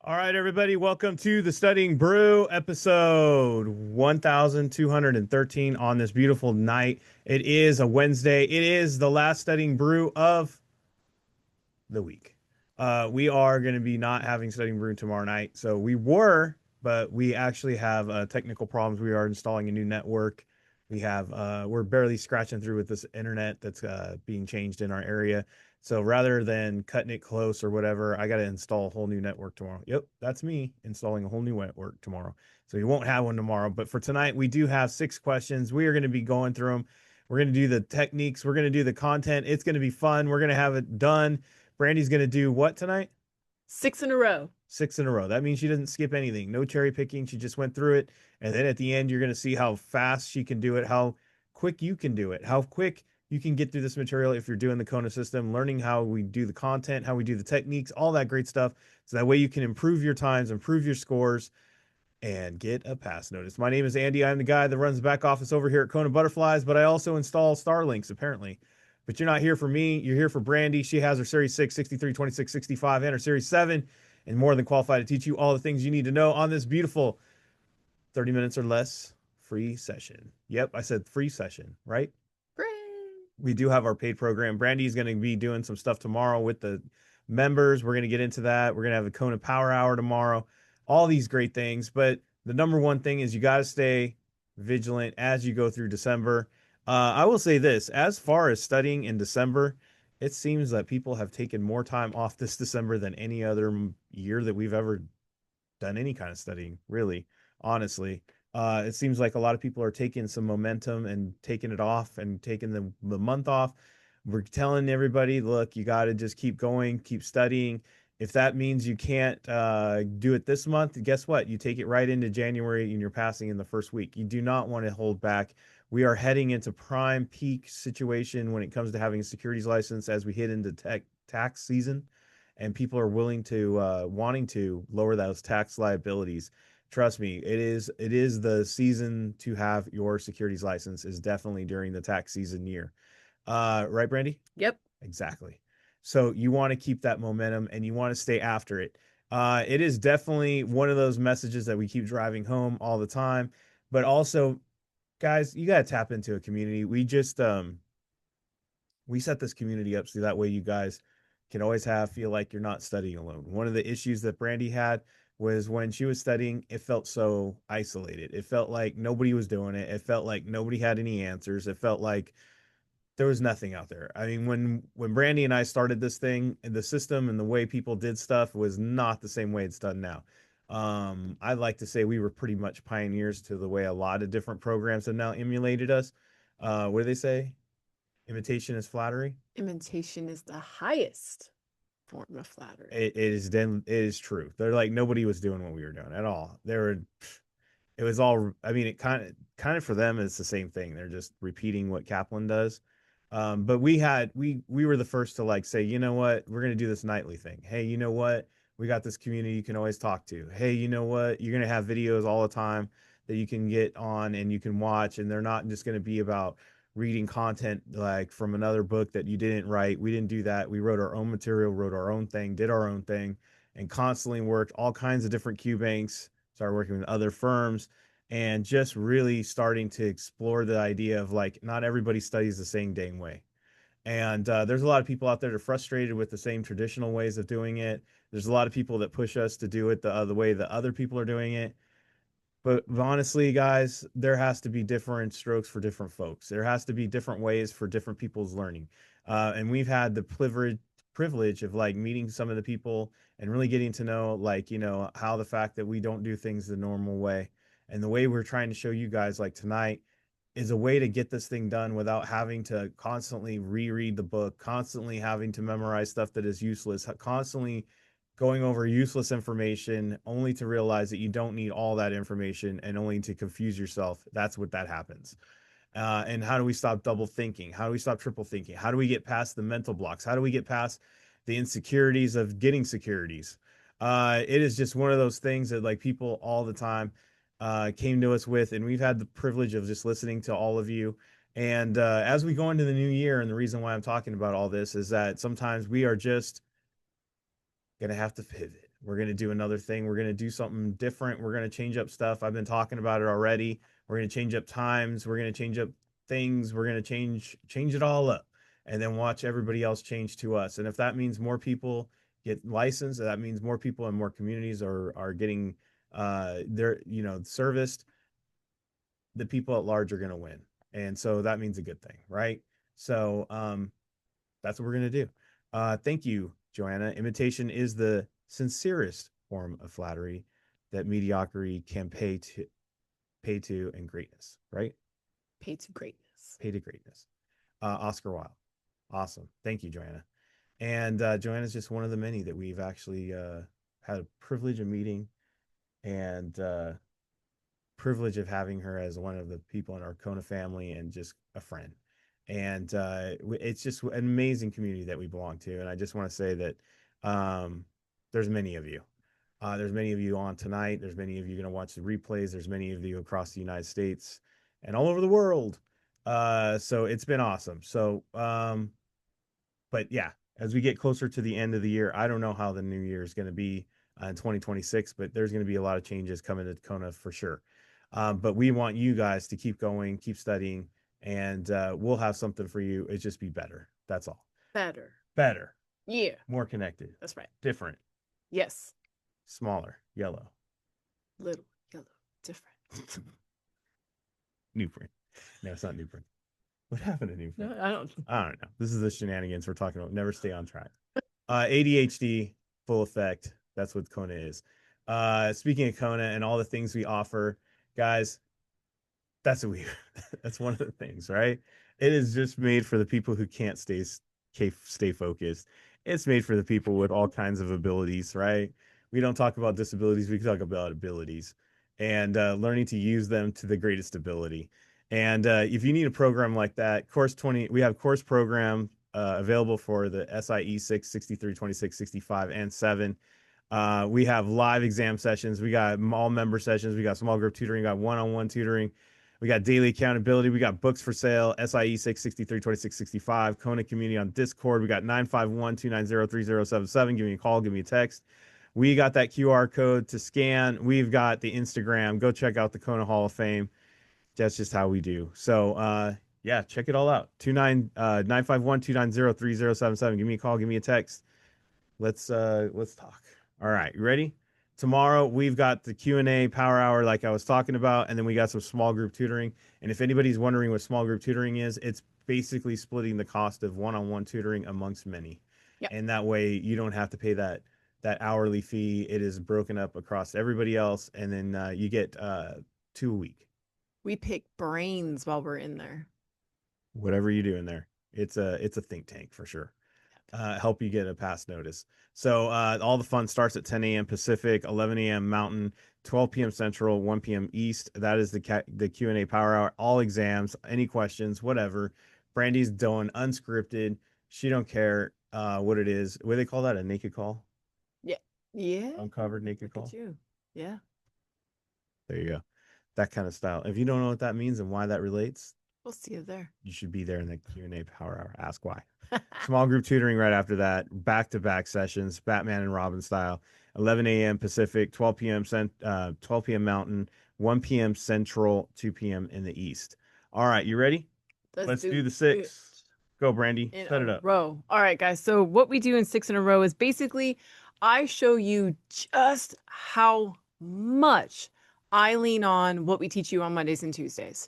All right, everybody, welcome to the Studying Brew episode 1213 on this beautiful night. It is a Wednesday. It is the last Studying Brew of the week. We are going to be not having Studying Brew tomorrow night. So we were, but we actually have technical problems. We are installing a new network. We're barely scratching through with this internet that's being changed in our area. So rather than cutting it close or whatever, I got to install a whole new network tomorrow. Yep, that's me installing a whole new network tomorrow. So you won't have one tomorrow. But for tonight, we do have 6 questions. We are going to be going through them. We're going to do the techniques. We're going to do the content. It's going to be fun. We're going to have it done. Brandy's going to do what tonight? 6 in a row. 6 in a row. That means she doesn't skip anything. No cherry picking. She just went through it. And then at the end, you're going to see how fast she can do it, how quick you can do it, how quick you can get through this material if you're doing the Kona system, learning how we do the content, how we do the techniques, all that great stuff. So that way you can improve your times, improve your scores, and get a pass notice. My name is Andy. I'm the guy that runs the back office over here at KonaButterflyz, but I also install Starlinks apparently. But you're not here for me. You're here for Brandy. She has her Series 6, 63, 26, 65, and her Series 7, and more than qualified to teach you all the things you need to know on this beautiful 30 minutes or less free session. Yep, I said free session, right? Hooray. We do have our paid program. Brandy's going to be doing some stuff tomorrow with the members. We're going to get into that. We're going to have a Kona Power Hour tomorrow. All these great things. But the number one thing is you got to stay vigilant as you go through December. I will say this, as far as studying in December, it seems that people have taken more time off this December than any other year that we've ever done any kind of studying, really, honestly. It seems like a lot of people are taking some momentum and taking it off and taking the month off. We're telling everybody, look, you got to just keep going, keep studying. If that means you can't do it this month, guess what? You take it right into January and you're passing in the first week. You do not want to hold back. We are heading into prime peak situation when it comes to having a securities license as we hit into tax season, and people are willing to wanting to lower those tax liabilities. Trust me, it is the season to have your securities license is definitely during the tax season year. Right, Brandy? Yep. Exactly. So you want to keep that momentum and you want to stay after it. It is definitely one of those messages that we keep driving home all the time. But also, guys, you got to tap into a community. We set this community up so that way you guys can always feel like you're not studying alone. One of the issues that Brandy had was when she was studying, it felt so isolated. It felt like nobody was doing it. It felt like nobody had any answers. It felt like there was nothing out there. I mean, when Brandy and I started this thing, the system and the way people did stuff was not the same way it's done now. I'd like to say we were pretty much pioneers to the way a lot of different programs have now emulated us. What do they say? Imitation is flattery. Imitation is the highest form of flattery. It is true. They're like nobody was doing what we were doing at all. It was all, I mean, it kind of for them it's the same thing. They're just repeating what Kaplan does. But we were the first to like say, you know what, we're gonna do this nightly thing. Hey, you know what? We got this community you can always talk to. Hey, you know what? You're gonna have videos all the time that you can get on and you can watch, and they're not just gonna be about reading content like from another book that you didn't write. We didn't do that. We wrote our own material, wrote our own thing, did our own thing, and constantly worked all kinds of different Q banks, started working with other firms, and just really starting to explore the idea of like not everybody studies the same dang way. And there's a lot of people out there that are frustrated with the same traditional ways of doing it. There's a lot of people that push us to do it the way that other people are doing it. But honestly, guys, there has to be different strokes for different folks. There has to be different ways for different people's learning. And we've had the privilege of like meeting some of the people and really getting to know like, how the fact that we don't do things the normal way. And the way we're trying to show you guys like tonight is a way to get this thing done without having to constantly reread the book, constantly having to memorize stuff that is useless, constantly going over useless information only to realize that you don't need all that information and only to confuse yourself. That's what that happens. And how do we stop double thinking? How do we stop triple thinking? How do we get past the mental blocks? How do we get past the insecurities of getting securities? It is just one of those things that like people all the time came to us with, and we've had the privilege of just listening to all of you. And as we go into the new year, and the reason why I'm talking about all this is that sometimes we are just gonna have to pivot. We're going to do another thing. We're going to do something different. We're going to change up stuff. I've been talking about it already. We're going to change up times. We're going to change up things. We're going to change it all up, and then watch everybody else change to us. And if that means more people get licensed, that means more people in more communities are getting their serviced, the people at large are going to win. And so that means a good thing, right? So that's what we're going to do. Thank you, Joanna. Imitation is the sincerest form of flattery that mediocrity can pay to and greatness, right? Pay to greatness. Pay to greatness. Oscar Wilde. Awesome. Thank you, Joanna. And Joanna's just one of the many that we've actually had a privilege of meeting, and privilege of having her as one of the people in our Kona family and just a friend. And it's just an amazing community that we belong to. And I just want to say that there's many of you. There's many of you on tonight. There's many of you going to watch the replays. There's many of you across the United States and all over the world. So it's been awesome. So, but yeah, as we get closer to the end of the year, I don't know how the new year is going to be in 2026, but there's going to be a lot of changes coming to Kona for sure. But we want you guys to keep going, keep studying, and we'll have something for you. It's just be better. That's all. Better. Better. Yeah. More connected. That's right. Different. Yes. Smaller. Yellow. Little. Yellow. Different. New print. No, it's not new print. What happened to new print? No, I don't know. This is the shenanigans we're talking about. Never stay on track. ADHD, full effect. That's what Kona is. Speaking of Kona and all the things we offer, guys, that's what we that's one of the things, right? It is just made for the people who can't stay focused. It's made for the people with all kinds of abilities, right? We don't talk about disabilities, we talk about abilities, and learning to use them to the greatest ability. And if you need a program like that, course 20, we have course program available for the SIE 6, 63, 26, 65, and 7. We have live exam sessions. We got all member sessions. We got small group tutoring. We got one-on-one tutoring. We got daily accountability. We got books for sale. SIE 6, 63, 26, 65. Kona community on Discord. We got 951-290-3077. Give me a call. Give me a text. We got that QR code to scan. We've got the Instagram. Go check out the Kona Hall of Fame. That's just how we do. So, yeah, check it all out. 951-290-3077. Give me a call. Give me a text. Let's talk. All right, you ready? Tomorrow we've got the Q&A power hour like I was talking about, and then we got some small group tutoring. And if anybody's wondering what small group tutoring is, it's basically splitting the cost of one-on-one tutoring amongst many. Yep. And that way you don't have to pay that hourly fee. It is broken up across everybody else, and then you get 2 a week. We pick brains while we're in there. Whatever you do in there, it's a think tank for sure. Help you get a pass notice. So all the fun starts at 10 a.m. Pacific, 11 a.m. Mountain, 12 p.m. Central, 1 p.m. East. That is the Q&A power hour. All exams, any questions, whatever. Brandy's doing unscripted. She don't care what it is. What do they call that? A naked call? Yeah. Yeah. Uncovered naked Look call. at you. Yeah. There you go. That kind of style. If you don't know what that means and why that relates, we'll see you there. You should be there in the Q&A power hour. Ask why. Small group tutoring right after that. Back-to-back sessions, Batman and Robin style. 11 a.m. Pacific, 12 p.m. 12 p.m. Mountain, 1 p.m. Central, 2 p.m. in the East. All right, you ready? Let's do the 6. Go, Brandy. Set it up. Row. All right, guys. So what we do in 6 in a row is basically I show you just how much I lean on what we teach you on Mondays and Tuesdays.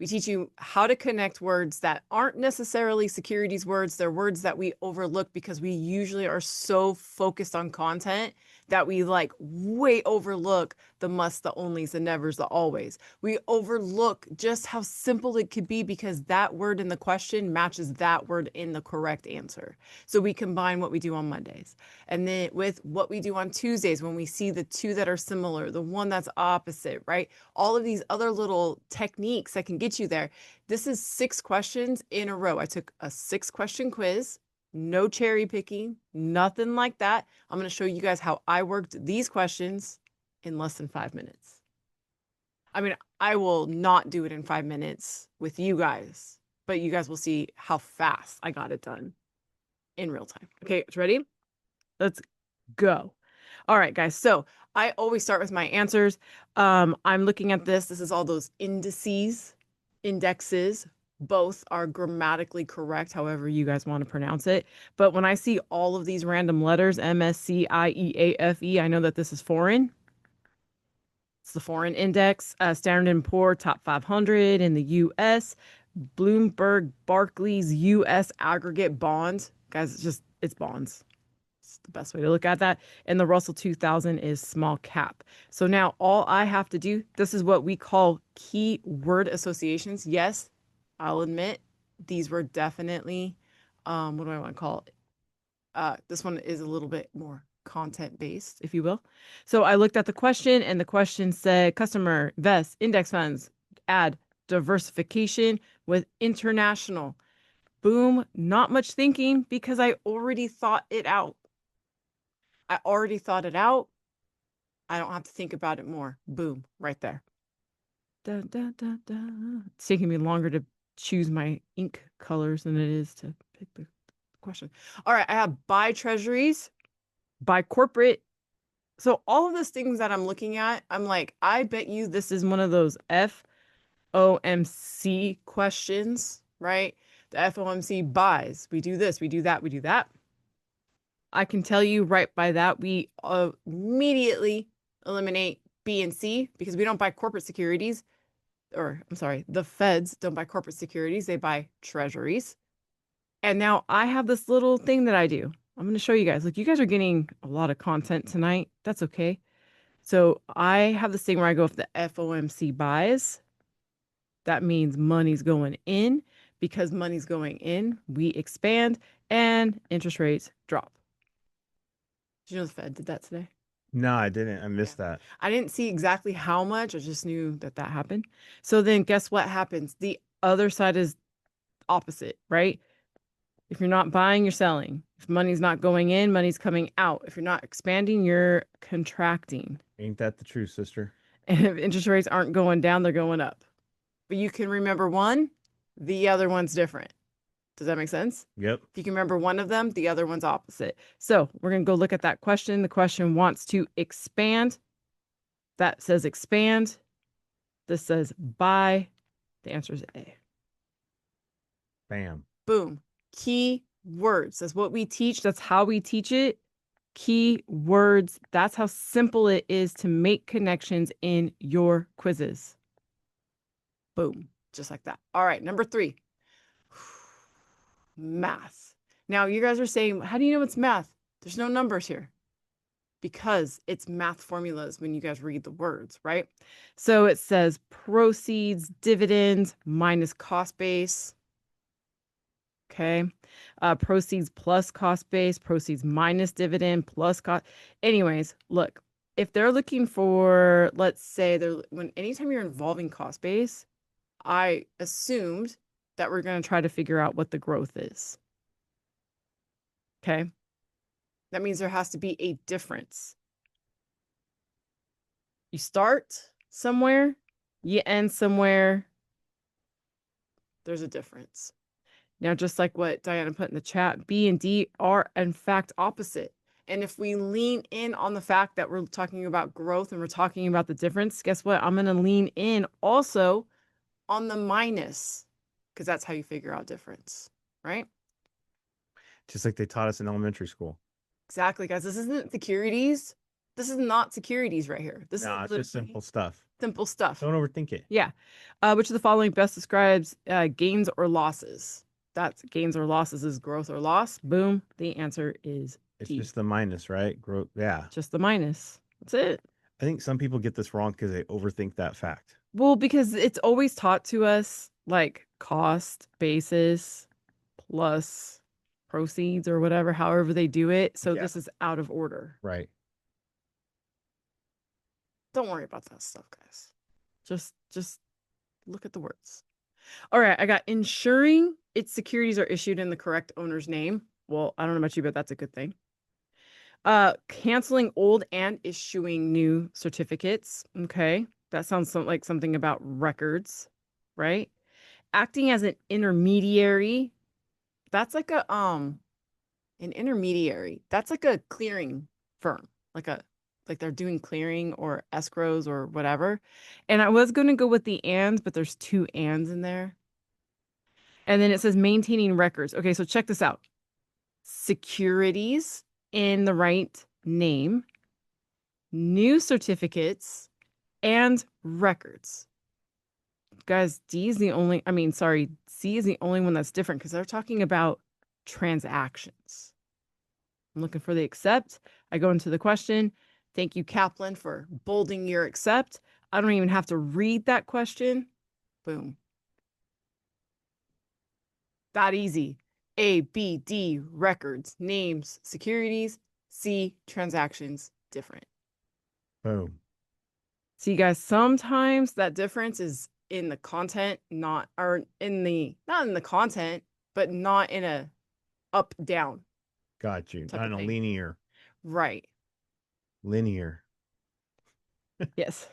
We teach you how to connect words that aren't necessarily securities words. They're words that we overlook because we usually are so focused on content that we like way overlook the musts, the onlys, the nevers, the always. We overlook just how simple it could be because that word in the question matches that word in the correct answer. So we combine what we do on Mondays and then with what we do on Tuesdays when we see the two that are similar, the one that's opposite, right? All of these other little techniques that can get you there. This is 6 questions in a row. I took a 6-question quiz. No cherry picking, nothing like that. I'm going to show you guys how I worked these questions in less than 5 minutes. I mean, I will not do it in 5 minutes with you guys, but you guys will see how fast I got it done in real time. Okay, ready? Let's go. All right, guys. So I always start with my answers. I'm looking at this. This is all those indices, indexes. Both are grammatically correct, however you guys want to pronounce it. But when I see all of these random letters, M, S, C, I, E, A, F, E, I know that this is foreign. It's the foreign index, Standard & Poor top 500 in the U.S., Bloomberg Barclays U.S. aggregate bonds. Guys, it's bonds. It's the best way to look at that. And the Russell 2000 is small cap. So now all I have to do, this is what we call keyword associations. Yes, I'll admit these were definitely, what do I want to call it? This one is a little bit more content based, if you will. So I looked at the question and the question said customer, invest, index funds, add diversification with international. Boom, not much thinking because I already thought it out. I already thought it out. I don't have to think about it more. Boom, right there. Da, da, da, da. It's taking me longer to choose my ink colors than it is to pick the question. All right, I have buy treasuries, buy corporate. So all of those things that I'm looking at, I'm like, I bet you this is one of those FOMC questions, right? The FOMC buys. We do this, we do that, we do that. I can tell you right by that, we immediately eliminate B and C because we don't buy corporate securities. Or I'm sorry, the feds don't buy corporate securities, they buy treasuries. And now I have this little thing that I do. I'm going to show you guys. Look, you guys are getting a lot of content tonight. That's okay. So I have this thing where I go with the FOMC buys. That means money's going in. Because money's going in, we expand and interest rates drop. Did you know the Fed did that today? No, I didn't. I missed that. I didn't see exactly how much. I just knew that that happened. So then guess what happens? The other side is opposite, right? If you're not buying, you're selling. If money's not going in, money's coming out. If you're not expanding, you're contracting. Ain't that the truth, sister? And if interest rates aren't going down, they're going up. But you can remember one, the other one's different. Does that make sense? Yep. If you can remember one of them, the other one's opposite. So we're going to go look at that question. The question wants to expand. That says expand. This says buy. The answer is A. Bam. Boom. Key words. That's what we teach. That's how we teach it. Key words. That's how simple it is to make connections in your quizzes. Boom. Just like that. All right. Number 3. Math. Now, you guys are saying, how do you know it's math? There's no numbers here. Because it's math formulas when you guys read the words, right? So it says proceeds, dividends, minus cost base. Okay. Proceeds plus cost base, proceeds minus dividend plus cost. Anyways, look, if they're looking for, let's say anytime you're involving cost base, I assumed that we're going to try to figure out what the growth is. Okay. That means there has to be a difference. You start somewhere, you end somewhere. There's a difference. Now, just like what Diana put in the chat, B and D are in fact opposite. And if we lean in on the fact that we're talking about growth and we're talking about the difference, guess what? I'm going to lean in also on the minus because that's how you figure out difference, right? Just like they taught us in elementary school. Exactly, guys. This isn't securities. This is not securities right here. This No, is it's just simple stuff. simple stuff. Don't overthink it. Yeah. Which of the following best describes gains or losses? That's gains or losses is growth or loss. Boom. The answer is It's D. just the minus, right? Growth. Yeah. Just the minus. That's it. I think some people get this wrong because they overthink that fact. Well, because it's always taught to us like cost basis plus proceeds or whatever, however they do it. So Yeah. this is out of order. Right. Don't worry about that stuff, guys. Just look at the words. All right, I got ensuring its securities are issued in the correct owner's name. Well, I don't know about you, but that's a good thing. Canceling old and issuing new certificates. Okay. That sounds like something about records, right? Acting as an intermediary. That's like an intermediary. That's like a clearing firm, like a like they're doing clearing or escrows or whatever. And I was going to go with the ands, but there's two ands in there. And then it says maintaining records. Okay, so check this out. Securities in the right name, new certificates, and records. Guys, D is the only, I mean, sorry, C is the only one that's different because they're talking about transactions. I'm looking for the accept. I go into the question. Thank you, Kaplan, for bolding your accept. I don't even have to read that question. Boom. That easy. A, B, D, records, names, securities. C, transactions, different. Boom. See, guys, sometimes that difference is in the content, not in the content, but not in a up down Got you. type Not of in a thing. linear. Right. Linear. Yes.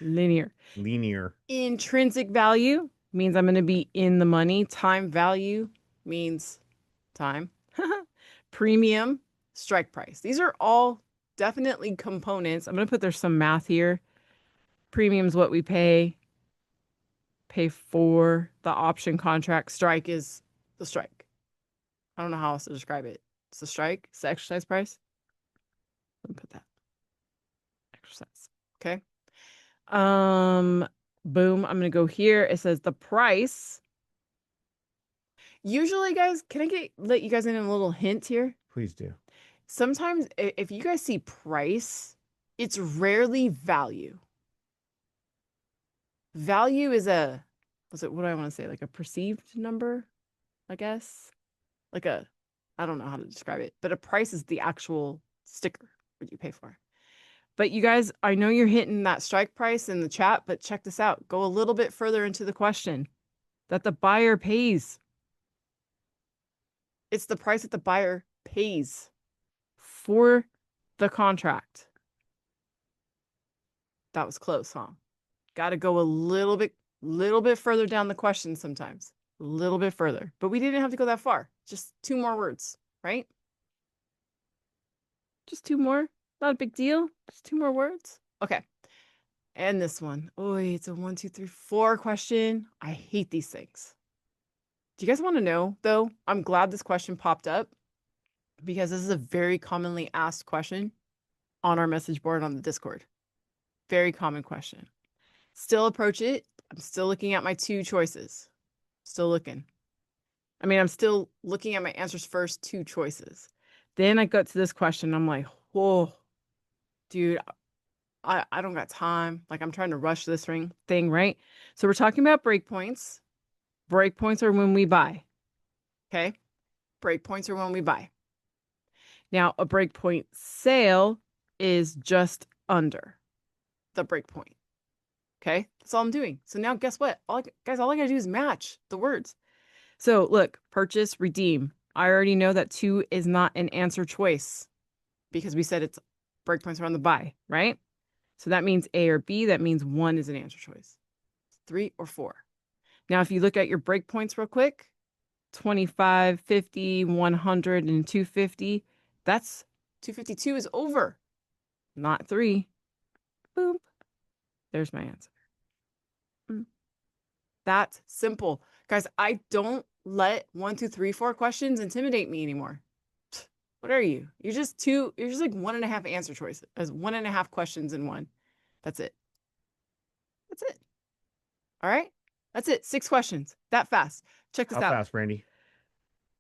Linear. Linear. Intrinsic value means I'm going to be in the money. Time value means time. Premium, strike price. These are all definitely components. I'm going to put there's some math here. Premium is what we pay for the option contract. Strike is the strike. I don't know how else to describe it. It's the strike. It's the exercise price. Let me put that. Exercise. Okay. Boom. I'm gonna go here. It says the price. Usually, guys, can I let you guys in a little hint here? Please do. Sometimes if you guys see price, it's rarely value. Value is what do I want to say? Like a perceived number, I guess. Like I don't know how to describe it, but a price is the actual sticker what you pay for. But you guys, I know you're hitting that strike price in the chat, but check this out. Go a little bit further into the question that the buyer pays. It's the price that the buyer pays for the contract. That was close, huh? Got to go a little bit further down the question sometimes. A little bit further. But we didn't have to go that far. Just two more words, right? Just two more. Not a big deal. Just two more words. Okay. And this one. Oh, it's a 1, 2, 3, 4 question. I hate these things. Do you guys want to know, though? I'm glad this question popped up because this is a very commonly asked question on our message board on the Discord. Very common question. Still approach it. I'm still looking at my two choices. Still looking. I mean, I'm still looking at my answers first, two choices. Then I got to this question. I'm like, whoa, dude, I don't got time. Like I'm trying to rush this thing, right? So we're talking about breakpoints. Breakpoints are when we buy. Okay. Breakpoints are when we buy. Now, a breakpoint sale is just under the breakpoint. Okay. That's all I'm doing. So now guess what? All I gotta do is match the words. So look, purchase, redeem. I already know that 2 is not an answer choice because we said it's breakpoints are on the buy, right? So that means A or B. That means 1 is an answer choice. 3 or 4. Now, if you look at your breakpoints real quick, 25, 50, 100, and 250, that's 252 is over, not 3. Boom. There's my answer. That's simple. Guys, I don't let 1, 2, 3, 4 questions intimidate me anymore. What are you? You're just like 1.5 answer choices, as 1.5 questions in one. That's it. That's it. All right. That's it. 6 questions. That fast. Check this How out. fast, Brandy?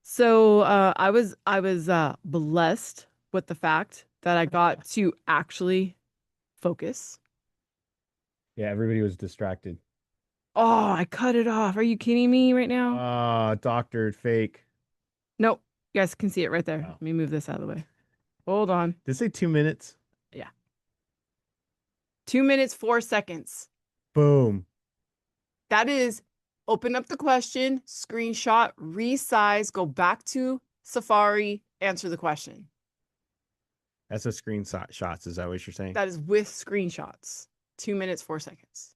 So I was blessed with the fact that I got to actually focus. Yeah, everybody was distracted. Oh, I cut it off. Are you kidding me right now? Doctored fake. Nope. You guys can see it right there. Oh. Let me move this out of the way. Hold on. Did it say 2 minutes? Yeah. 2 minutes, 4 seconds. Boom. That is open up the question, screenshot, resize, go back to Safari, answer the question. That's a screenshot shots. Is that what you're saying? That is with screenshots. 2 minutes, 4 seconds.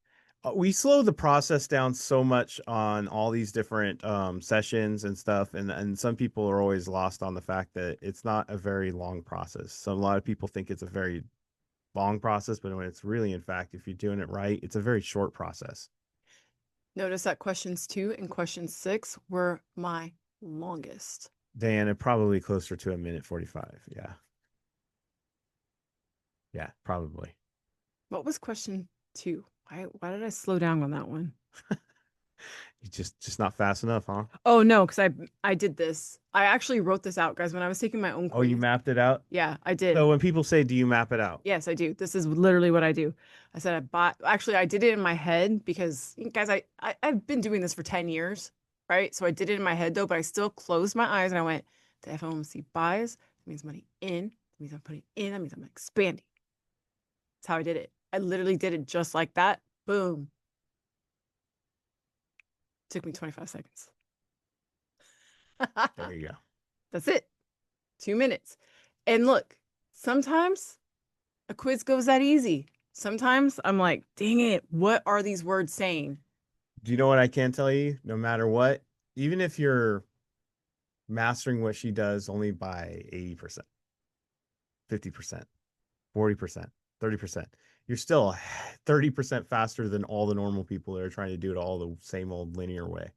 We slow the process down so much on all these different sessions and stuff, and some people are always lost on the fact that it's not a very long process. So a lot of people think it's a very long process, but when it's really, in fact, if you're doing it right, it's a very short process. Notice that questions 2 and question 6 were my longest. Diana, probably closer to a minute 45. Yeah. Yeah, probably. What was question 2? Why did I slow down on that one? You just not fast enough, huh? Oh no, because I did this. I actually wrote this out, guys, when I was taking my own Oh, you quiz. mapped it out? Yeah, I did. So when people say, do you map it out? Yes, I do. This is literally what I do. I said I bought, actually, I did it in my head because, guys, I've been doing this for 10 years, right? So I did it in my head though, but I still closed my eyes and I went, the FOMC buys, that means money in, that means I'm putting in, that means I'm expanding. That's how I did it. I literally did it just like that. Boom. Took me 25 seconds. There you go. That's it. 2 minutes. And look, sometimes a quiz goes that easy. Sometimes I'm like, dang it, what are these words saying? Do you know what I can tell you? No matter what, even if you're mastering what she does only by 80%, 50%, 40%, 30%, you're still 30% faster than all the normal people that are trying to do it all the same old linear way.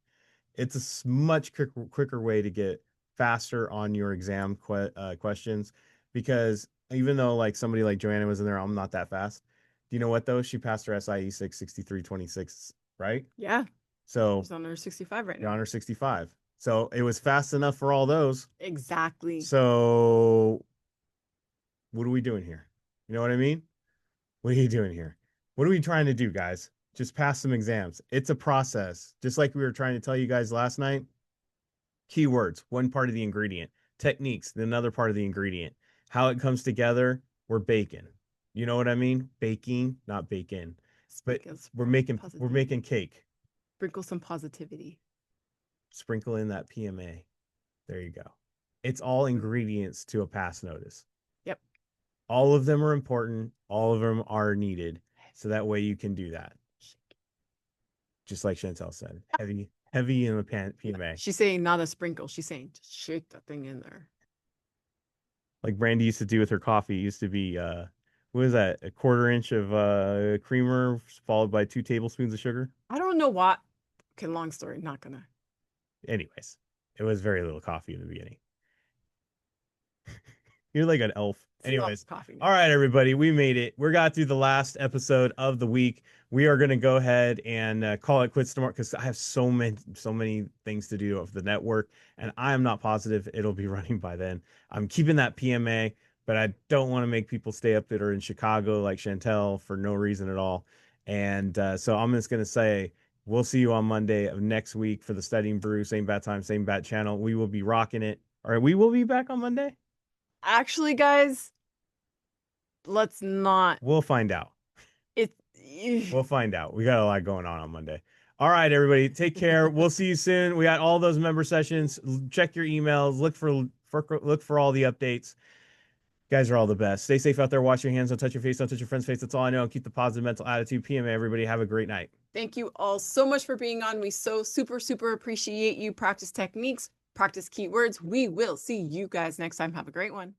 It's a much quicker way to get faster on your exam questions, because even though like somebody like Joanna was in there, I'm not that fast. Do you know what though? She passed her SIE 66326, right? Yeah, So she's on her 65 right you're now. on her 65. So it was fast enough for all those. Exactly. So what are we doing here? You know what I mean? What are you doing here? What are we trying to do, guys? Just pass some exams. It's a process. Just like we were trying to tell you guys last night. Keywords, one part of the ingredient. Techniques, another part of the ingredient. How it comes together, we're baking. You know what I mean? Baking, not bacon. But we're making cake. Sprinkle some positivity. Sprinkle in that PMA. There you go. It's all ingredients to a pass notice. Yep. All of them are important. All of them are needed. So that way you can do that. Just like Chantel said, heavy in the PMA. She's saying not a sprinkle. She's saying just shake that thing in there. Like Brandy used to do with her coffee. It used to be what is that? A quarter inch of creamer followed by 2 tablespoons of sugar. I don't know what. Okay, long story. Not gonna. Anyways, it was very little coffee in the beginning. You're like an elf. Anyways, Coffee. all right, everybody, we made it. We got through the last episode of the week. We are going to go ahead and call it quits tomorrow because I have so many things to do of the network, and I am not positive it'll be running by then. I'm keeping that PMA, but I don't want to make people stay up that are in Chicago like Chantel for no reason at all. And so I'm just going to say we'll see you on Monday of next week for the Studying Brew. Same bat time, same bat channel. We will be rocking it. All right, we will be back on Monday. Actually, guys, let's not. We'll find out. It. We'll find out. We got a lot going on Monday. All right, everybody, take care. We'll see you soon. We got all those member sessions. Check your emails. Look for all the updates. You guys are all the best. Stay safe out there. Wash your hands. Don't touch your face. Don't touch your friend's face. That's all I know. And keep the positive mental attitude. PMA, everybody. Have a great night. Thank you all so much for being on. We so super appreciate you. Practice techniques, practice keywords. We will see you guys next time. Have a great one.